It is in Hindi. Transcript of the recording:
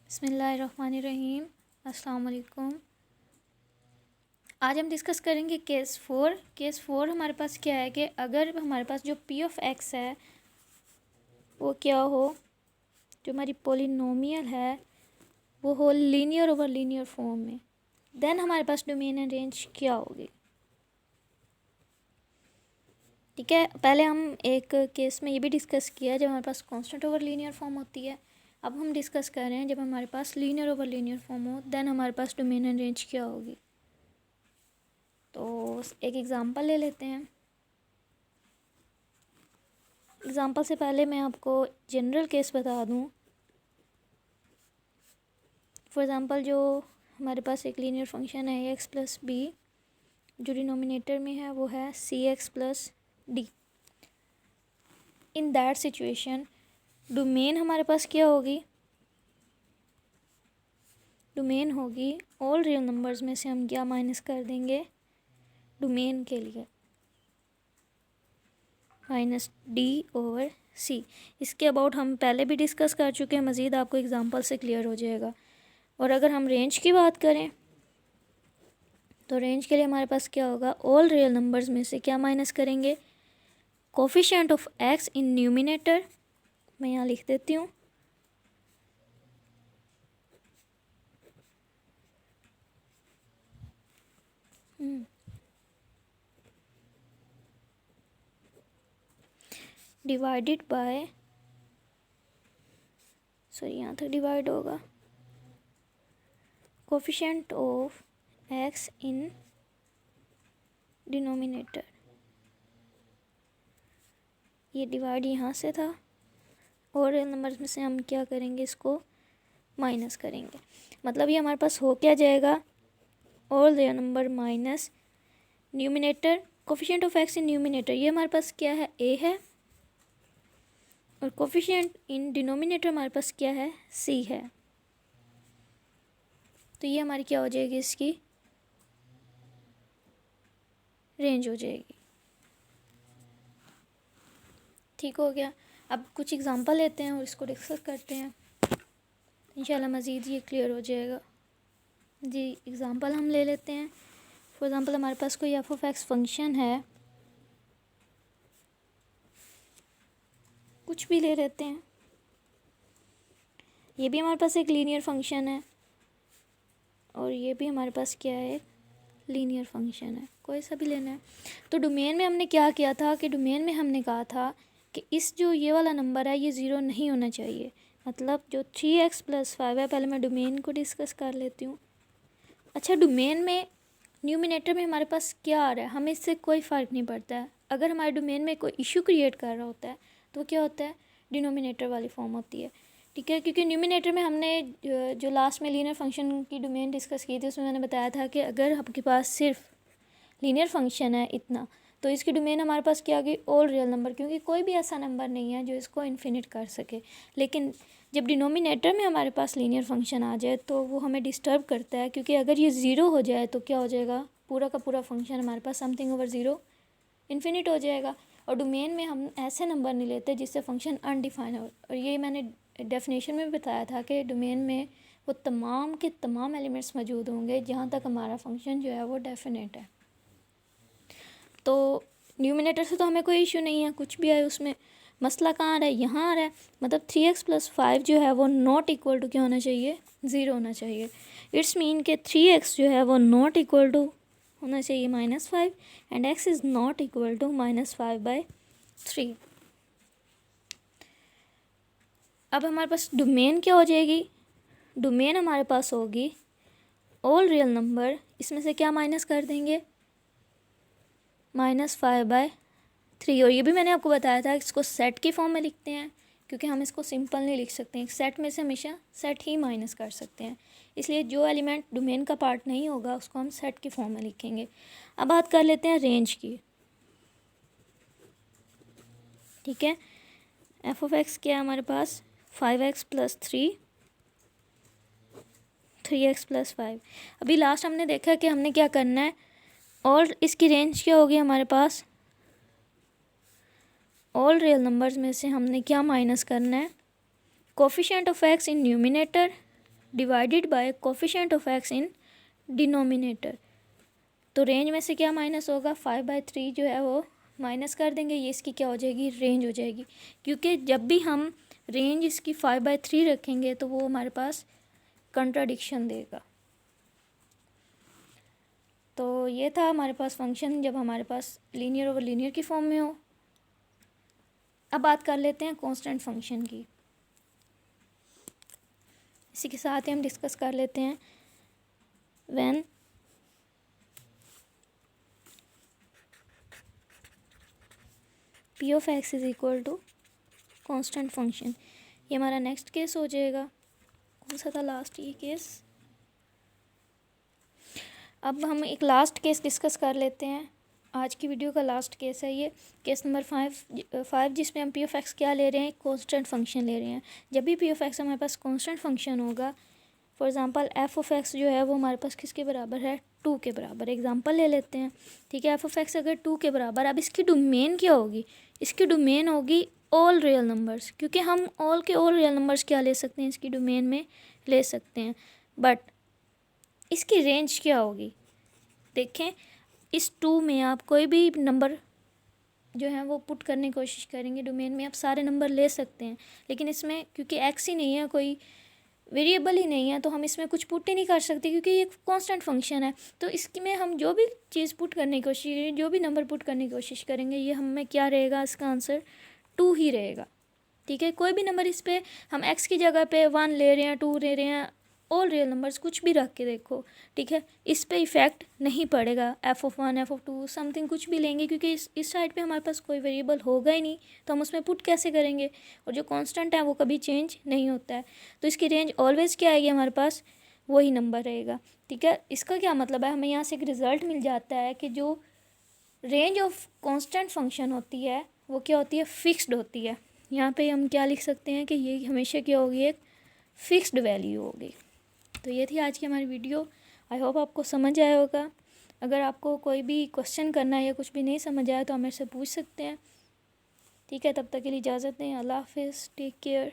बिस्मिल्लाहिर्रहमानिर्रहीम। अस्सलाम वालेकुम। आज हम डिस्कस करेंगे केस 4। केस 4 हमारे पास क्या है कि अगर हमारे पास जो पी ऑफ एक्स है वो क्या हो, जो हमारी पोलिनोमियल है वो हो लीनियर ओवर लीनियर फॉर्म में, देन हमारे पास डोमेन एंड रेंज क्या होगी। ठीक है, पहले हम एक केस में ये भी डिस्कस किया जब हमारे पास कांस्टेंट ओवर लीनियर फॉर्म होती है। अब हम डिस्कस कर रहे हैं जब हमारे पास लीनियर ओवर लीनियर फॉर्म हो, देन हमारे पास डोमेन एंड रेंज क्या होगी। तो एक एग्ज़ाम्पल ले लेते हैं। एग्ज़ाम्पल से पहले मैं आपको जनरल केस बता दूं। फॉर एग्ज़ाम्पल जो हमारे पास एक लीनियर फंक्शन है एक्स प्लस बी, जो डिनोमिनेटर में है वो है C X plus D. In that situation domain हमारे पास क्या होगी, डोमेन होगी ऑल रियल नंबर्स में से हम क्या माइनस कर देंगे डोमेन के लिए, माइनस डी ओवर सी। इसके अबाउट हम पहले भी डिस्कस कर चुके हैं, मज़ीद आपको एग्जांपल से क्लियर हो जाएगा। और अगर हम रेंज की बात करें तो रेंज के लिए हमारे पास क्या होगा, ऑल रियल नंबर्स में से क्या माइनस करेंगे, coefficient of x in numerator. मैं यहाँ लिख देती हूँ, डिवाइडेड बाय, सॉरी यहाँ तक डिवाइड होगा, coefficient of x in denominator. ये डिवाइड यहाँ से था और रियल नंबर्स में से हम क्या करेंगे, इसको माइनस करेंगे। मतलब ये हमारे पास हो क्या जाएगा, all real number minus numerator coefficient of x in numerator. ये हमारे पास क्या है, ए है, और कोफिशिएंट इन डिनोमिनेटर हमारे पास क्या है, सी है। तो ये हमारी क्या हो जाएगी, इसकी रेंज हो जाएगी। ठीक हो गया। अब कुछ एग्जांपल लेते हैं और इसको डिस्कस करते हैं, इंशाल्लाह मज़ीद ये क्लियर हो जाएगा। जी, एग्जांपल हम ले लेते हैं। फॉर एग्ज़ाम्पल हमारे पास कोई एफ ऑफ एक्स फंक्शन है, कुछ भी ले लेते हैं। ये भी हमारे पास एक लीनियर फंक्शन है और ये भी हमारे पास क्या है, एक लीनियर फंक्शन है, कोई सा भी लेना है। तो डोमेन में हमने क्या किया था कि डोमेन में हमने कहा था कि इस जो ये वाला नंबर है ये ज़ीरो नहीं होना चाहिए। मतलब जो 3x + 5 है, पहले मैं डोमेन को डिस्कस कर लेती हूँ। अच्छा, डोमेन में न्यूमिनेटर में हमारे पास क्या आ रहा है, हमें इससे कोई फ़र्क नहीं पड़ता है। अगर हमारे डोमेन में कोई इशू क्रिएट कर रहा होता है तो क्या होता है, डिनोमिनेटर वाली फॉर्म होती है। ठीक है, क्योंकि न्यूमिनेटर में हमने जो लास्ट में लीनियर फंक्शन की डोमेन डिस्कस की थी उसमें मैंने बताया था कि अगर आपके पास सिर्फ लीनियर फंक्शन है इतना, तो इसकी डोमेन हमारे पास क्या आ गई, ऑल रियल नंबर, क्योंकि कोई भी ऐसा नंबर नहीं है जो इसको इन्फिनिट कर सके। लेकिन जब डिनोमिनेटर में हमारे पास लीनियर फंक्शन आ जाए तो वो हमें डिस्टर्ब करता है, क्योंकि अगर ये ज़ीरो हो जाए तो क्या हो जाएगा, पूरा का पूरा फंक्शन हमारे पास समथिंग ओवर ज़ीरो इन्फिनिट हो जाएगा। और डोमेन में हम ऐसे नंबर नहीं लेते जिससे फंक्शन अनडिफाइन हो। और ये मैंने डेफिनेशन में बताया था कि डोमेन में वो तमाम के तमाम एलिमेंट्स मौजूद होंगे जहाँ तक हमारा फंक्शन जो है वो डेफिनेट है। तो न्यूमिनेटर से तो हमें कोई इशू नहीं है, कुछ भी आए उसमें। मसला कहाँ आ रहा है, यहाँ आ रहा है। मतलब 3x + 5 जो है वो नॉट इक्वल टू क्या होना चाहिए, ज़ीरो होना चाहिए। इट्स मीन के 3x जो है वो नॉट इक्वल टू होना चाहिए -5 and x is not equal to -5/3। अब हमारे पास डोमेन क्या हो जाएगी, डोमेन हमारे पास होगी ऑल रियल नंबर, इसमें से क्या माइनस कर देंगे, -5/3। और ये भी मैंने आपको बताया था इसको सेट की फॉर्म में लिखते हैं, क्योंकि हम इसको सिंपल नहीं लिख सकते हैं। सेट में से हमेशा सेट ही माइनस कर सकते हैं, इसलिए जो एलिमेंट डोमेन का पार्ट नहीं होगा उसको हम सेट की फॉर्म में लिखेंगे। अब बात कर लेते हैं रेंज की। ठीक है, एफ ऑफ एक्स क्या है हमारे पास, 5x + 3, 3x + 5। अभी लास्ट हमने देखा कि हमने क्या करना है, और इसकी रेंज क्या होगी हमारे पास, ऑल रियल नंबर्स में से हमने क्या माइनस करना है, coefficient of x in numerator divided by coefficient of x in denominator. तो रेंज में से क्या माइनस होगा, 5/3 जो है वो माइनस कर देंगे, ये इसकी क्या हो जाएगी, रेंज हो जाएगी। क्योंकि जब भी हम रेंज इसकी 5/3 रखेंगे तो वो हमारे पास कंट्राडिक्शन देगा। तो ये था हमारे पास फंक्शन जब हमारे पास लीनियर ओवर लीनियर की फॉर्म में हो। अब बात कर लेते हैं कांस्टेंट फंक्शन की। इसी के साथ ही हम डिस्कस कर लेते हैं when p of x is equal to constant function. ये हमारा नेक्स्ट केस हो जाएगा। कौन सा था लास्ट ये केस? अब हम एक लास्ट केस डिस्कस कर लेते हैं। आज की वीडियो का लास्ट केस है ये, केस नंबर 5 जिसमें हम पी ऑफ एक्स क्या ले रहे हैं, कांस्टेंट फंक्शन ले रहे हैं। जब भी पी ऑफ एक्स हमारे पास कांस्टेंट फंक्शन होगा, for example F of x जो है वो हमारे पास किसके बराबर है, 2 के बराबर। एग्जांपल ले लेते हैं, ठीक है। एफ ऑफ एक्स अगर 2 के बराबर, अब इसकी डोमेन क्या होगी, इसकी डोमेन होगी ऑल रियल नंबर्स, क्योंकि हम ऑल के ऑल रियल नंबर्स क्या ले सकते हैं, इसकी डोमेन में ले सकते हैं। बट इसकी रेंज क्या होगी, देखें इस 2 में आप कोई भी नंबर जो है वो पुट करने की कोशिश करेंगे डोमेन में, आप सारे नंबर ले सकते हैं। लेकिन इसमें क्योंकि एक्स ही नहीं है, कोई वेरिएबल ही नहीं है, तो हम इसमें कुछ पुट ही नहीं कर सकते क्योंकि ये कांस्टेंट फंक्शन है। तो इसमें हम जो भी चीज़ पुट करने की कोशिश करेंगे, जो भी नंबर पुट करने की कोशिश करेंगे, ये हमें क्या रहेगा, इसका आंसर 2 ही रहेगा, ठीक है। कोई भी नंबर इस पर हम एक्स की जगह पे 1 ले रहे हैं, 2 ले रहे हैं, ऑल रियल नंबर्स कुछ भी रख के देखो, ठीक है, इस पे इफ़ेक्ट नहीं पड़ेगा। F of 1, F of 2 something कुछ भी लेंगे, क्योंकि इस साइड पे हमारे पास कोई वेरिएबल होगा ही नहीं, तो हम उसमें पुट कैसे करेंगे। और जो कांस्टेंट है वो कभी चेंज नहीं होता है, तो इसकी रेंज ऑलवेज़ क्या आएगी, हमारे पास वही नंबर रहेगा, ठीक है। इसका क्या मतलब है, हमें यहाँ से एक रिज़ल्ट मिल जाता है कि जो रेंज ऑफ कांस्टेंट फंक्शन होती है वो क्या होती है, फिक्स्ड होती है। यहाँ पे हम क्या लिख सकते हैं कि ये हमेशा क्या होगी, एक फिक्स्ड वैल्यू होगी। तो ये थी आज की हमारी वीडियो। आई होप आपको समझ आया होगा। अगर आपको कोई भी क्वेश्चन करना है या कुछ भी नहीं समझ आया तो आप मेरे से पूछ सकते हैं, ठीक है। तब तक के लिए इजाज़त दें। अल्लाह हाफिज़, टेक केयर।